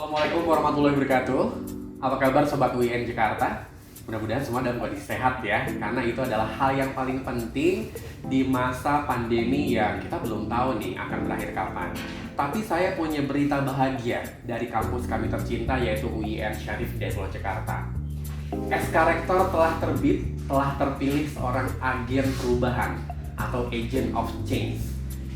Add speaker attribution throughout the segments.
Speaker 1: Assalamualaikum warahmatullahi wabarakatuh. Apa kabar Sobat UIN Jakarta? Mudah-mudahan semua dalam kondisi sehat ya, karena itu adalah hal yang paling penting di masa pandemi yang kita belum tahu nih akan berakhir kapan. Tapi saya punya berita bahagia dari kampus kami tercinta, yaitu UIN Syarif Hidayatullah Jakarta. SK Rektor telah terbit, telah terpilih seorang agen perubahan atau agent of change.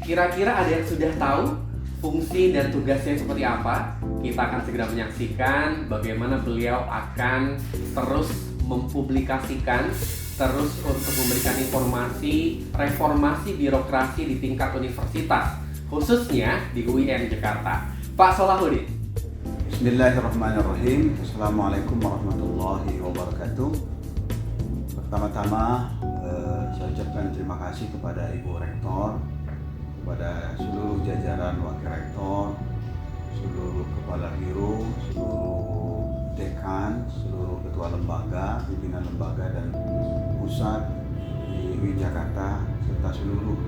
Speaker 1: Kira-kira ada yang sudah tahu fungsi dan tugasnya seperti apa? Kita akan segera menyaksikan bagaimana beliau akan terus mempublikasikan, terus untuk memberikan informasi reformasi birokrasi di tingkat universitas, khususnya di UIN Jakarta. Pak Solahuddin.
Speaker 2: Bismillahirrahmanirrahim. Assalamualaikum warahmatullahi wabarakatuh. Pertama-tama saya ucapkan terima kasih kepada Ibu Rektor, kepada seluruh jajaran Wakil Rektor, seluruh Kepala Biro, seluruh Dekan, seluruh Ketua Lembaga, pimpinan lembaga dan pusat di UIN Jakarta, serta seluruh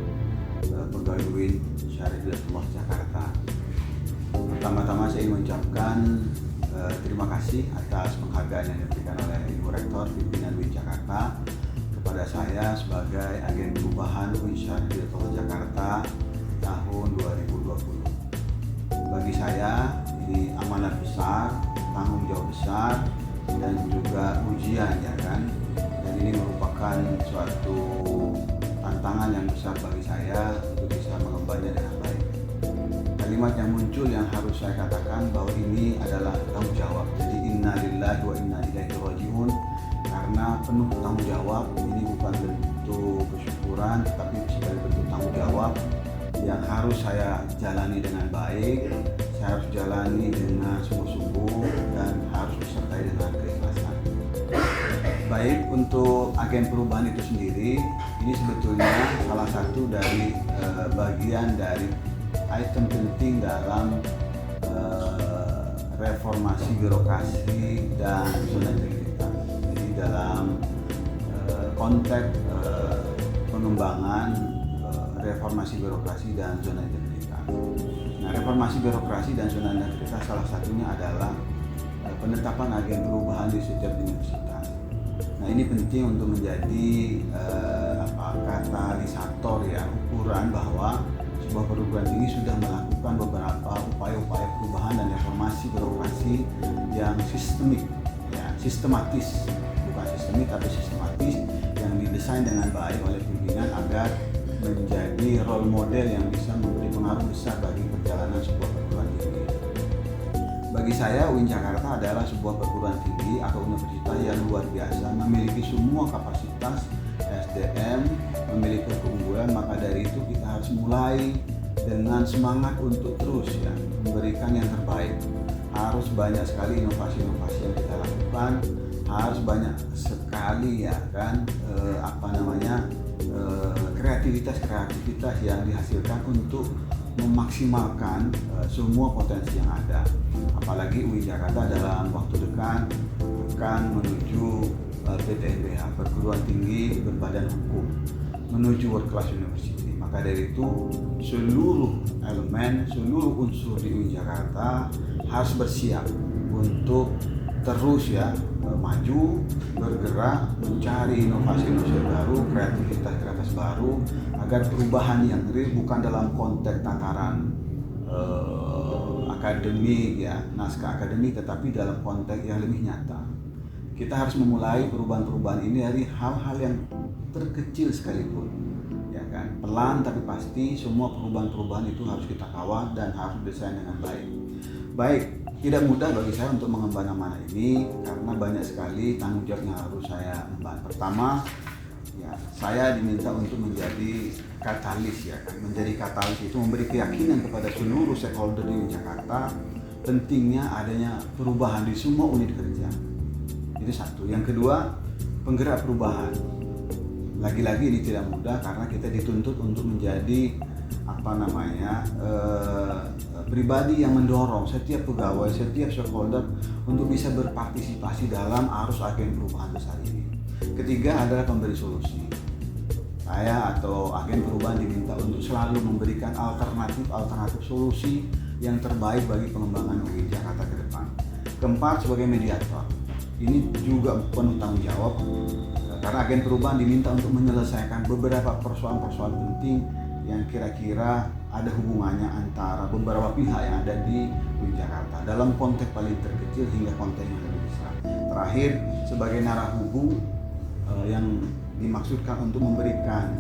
Speaker 2: pegawai UIN Syarif Hidayatullah Jakarta. Pertama-tama saya ingin mengucapkan terima kasih atas penghargaan yang diberikan oleh Ibu Rektor pimpinan UIN Jakarta kepada saya sebagai agen perubahan UIN Syarif Hidayatullah Jakarta tahun 2020. Bagi saya ini amanah besar, tanggung jawab besar, dan juga ujian ya kan. Dan ini merupakan suatu tantangan yang besar bagi saya untuk bisa mengembannya dengan baik. Kalimat yang muncul yang harus saya katakan bahwa ini adalah tanggung jawab. Jadi inna lillahi wa inna ilaihi rajiun. Karena penuh tanggung jawab, ini bukan bentuk kesyukuran, tetapi sebagai bentuk tanggung jawab yang harus saya jalani dengan baik, saya harus jalani dengan sungguh-sungguh dan harus disertai dengan keikhlasan. Baik, untuk agen perubahan itu sendiri, ini sebetulnya salah satu dari bagian dari item penting dalam reformasi birokrasi dan zona integritas. Jadi dalam konteks pengembangan reformasi birokrasi dan zona integritas. Nah, reformasi birokrasi dan zona integritas salah satunya adalah penetapan agen perubahan di setiap universitas. Nah, ini penting untuk menjadi katalisator ya, ukuran bahwa sebuah perguruan tinggi sudah melakukan beberapa upaya-upaya perubahan dan reformasi birokrasi yang sistemik, ya, sistematis, bukan sistemik tapi sistematis, yang didesain dengan baik oleh pimpinan agar menjadi role model yang bisa memberi pengaruh besar bagi perjalanan sebuah perguruan tinggi. Bagi saya, UIN Jakarta adalah sebuah perguruan tinggi atau universitas yang luar biasa, memiliki semua kapasitas SDM, memiliki keunggulan. Maka dari itu kita harus mulai dengan semangat untuk terus ya memberikan yang terbaik. Harus banyak sekali inovasi-inovasi yang kita lakukan, harus banyak sekali ya kan kreativitas yang dihasilkan untuk memaksimalkan semua potensi yang ada. Apalagi UIN Jakarta dalam waktu dekat akan menuju PTNBH, perguruan tinggi berbadan hukum, menuju World Class University. Maka dari itu seluruh elemen, seluruh unsur di UIN Jakarta harus bersiap untuk terus ya maju, bergerak, mencari inovasi-inovasi baru, kreativitas baru, agar perubahan yang real bukan dalam konteks tataran akademik ya, naskah akademik, tetapi dalam konteks yang lebih nyata. Kita harus memulai perubahan-perubahan ini dari hal-hal yang terkecil sekalipun, ya kan. Pelan tapi pasti semua perubahan-perubahan itu harus kita kawal dan harus didesain dengan baik. Baik, tidak mudah bagi saya untuk mengemban amanah ini karena banyak sekali tanggung jawab yang harus saya emban. Pertama, ya, saya diminta untuk menjadi katalis ya, menjadi katalis itu memberi keyakinan kepada seluruh stakeholder di Jakarta pentingnya adanya perubahan di semua unit kerja. Itu satu. Yang kedua, penggerak perubahan. Lagi-lagi ini tidak mudah karena kita dituntut untuk menjadi pribadi yang mendorong setiap pegawai, setiap stakeholder untuk bisa berpartisipasi dalam arus agen perubahan besar ini. Ketiga adalah pemberi solusi. saya atau agen perubahan diminta untuk selalu memberikan alternatif solusi yang terbaik bagi pengembangan UI Jakarta ke depan. Keempat, sebagai mediator, ini juga penuh tanggung jawab karena agen perubahan diminta untuk menyelesaikan beberapa persoalan-persoalan penting yang kira-kira ada hubungannya antara beberapa pihak yang ada di UI Jakarta dalam konteks paling terkecil hingga konteks yang lebih besar. Terakhir, sebagai narahubung yang dimaksudkan untuk memberikan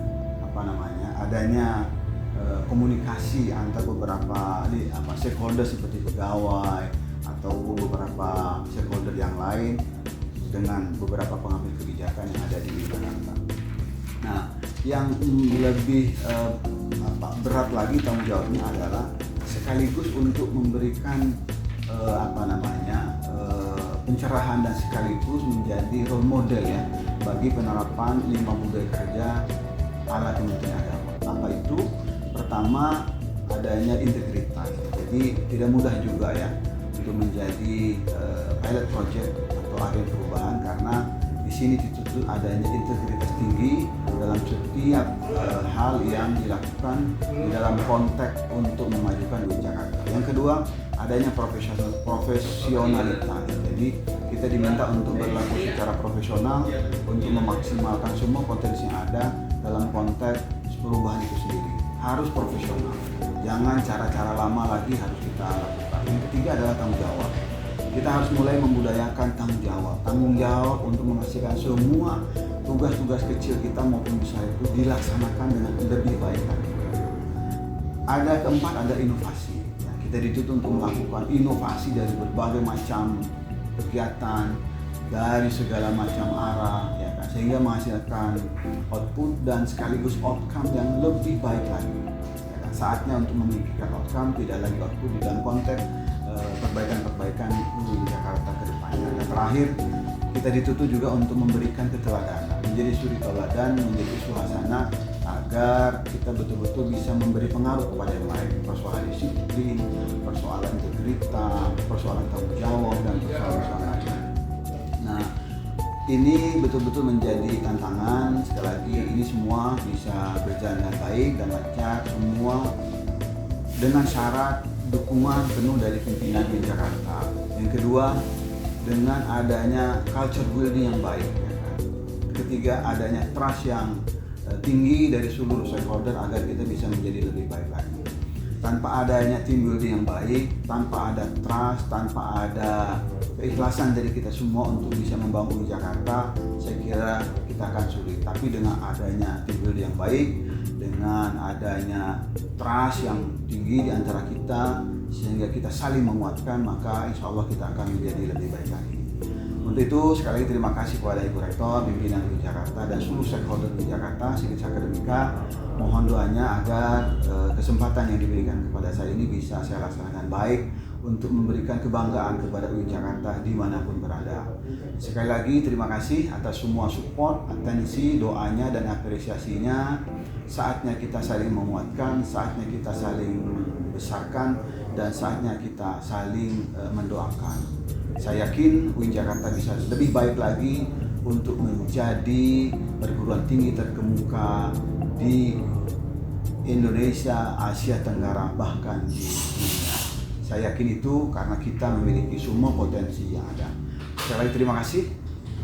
Speaker 2: adanya komunikasi antar beberapa stakeholder seperti pegawai atau beberapa stakeholder yang lain dengan beberapa pengambil kebijakan yang ada di Jakarta. Nah, yang lebih berat lagi tanggung jawabnya adalah sekaligus untuk memberikan pencerahan dan sekaligus menjadi role model ya bagi penerapan 5 budaya kerja ala Kementerian Agama. Apa itu? Pertama, adanya integritas. Jadi tidak mudah juga ya untuk menjadi pilot project atau agen perubahan karena di sini dituntut adanya integritas tinggi dalam setiap hal yang dilakukan di dalam konteks untuk memajukan UI Jakarta. Yang kedua, adanya profesionalitas. Jadi kita diminta untuk berlaku secara profesional untuk memaksimalkan semua potensi yang ada dalam konteks perubahan itu sendiri. Harus profesional. Jangan cara-cara lama lagi harus kita lakukan. Yang ketiga adalah tanggung jawab. Kita harus mulai membudayakan tanggung jawab. Tanggung jawab untuk memastikan semua tugas-tugas kecil kita maupun besar itu dilaksanakan dengan lebih baik lagi. Keempat, ada inovasi. Kita dituntut untuk melakukan inovasi dari berbagai macam kegiatan dari segala macam arah ya kan, sehingga menghasilkan output dan sekaligus outcome yang lebih baik lagi ya kan. Saatnya untuk memikirkan outcome, tidak lagi output di dalam konteks perbaikan UI Jakarta ke depannya. Dan terakhir, kita dituntut juga untuk memberikan keteladanan, menjadi suri teladan, menjadi suasana agar kita betul-betul bisa memberi pengaruh kepada yang lain. Persoalan disiplin, persoalan integritas, persoalan tanggung jawab, dan persoalan lain. Nah, ini betul-betul menjadi tantangan. Sekali lagi, ini semua bisa berjalan dengan baik dan lancar, semua dengan syarat dukungan penuh dari pimpinan di Jakarta. Yang kedua, dengan adanya culture building yang baik. Ya kan? Ketiga, adanya trust yang tinggi dari seluruh stakeholder agar kita bisa menjadi lebih baik lagi. Tanpa adanya team building yang baik, tanpa ada trust, tanpa ada keikhlasan dari kita semua untuk bisa membangun Jakarta, saya kira kita akan sulit. Tapi dengan adanya team building yang baik, dengan adanya trust yang tinggi di antara kita, sehingga kita saling menguatkan, maka insya Allah kita akan menjadi lebih baik lagi. Untuk itu, sekali lagi terima kasih kepada Ibu Rektor, pimpinan UI Jakarta, dan seluruh stakeholder UI Jakarta, Sivitas Akademika. Mohon doanya agar kesempatan yang diberikan kepada saya ini bisa saya laksanakan baik untuk memberikan kebanggaan kepada UI Jakarta dimanapun berada. Sekali lagi terima kasih atas semua support, atensi, doanya, dan apresiasinya. Saatnya kita saling menguatkan, saatnya kita saling membesarkan, dan saatnya kita saling mendoakan. Saya yakin UI Jakarta bisa lebih baik lagi untuk menjadi perguruan tinggi terkemuka di Indonesia, Asia Tenggara, bahkan di dunia. Saya yakin itu karena kita memiliki semua potensi yang ada. Sekali lagi terima kasih.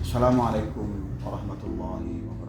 Speaker 2: Assalamualaikum warahmatullahi wabarakatuh.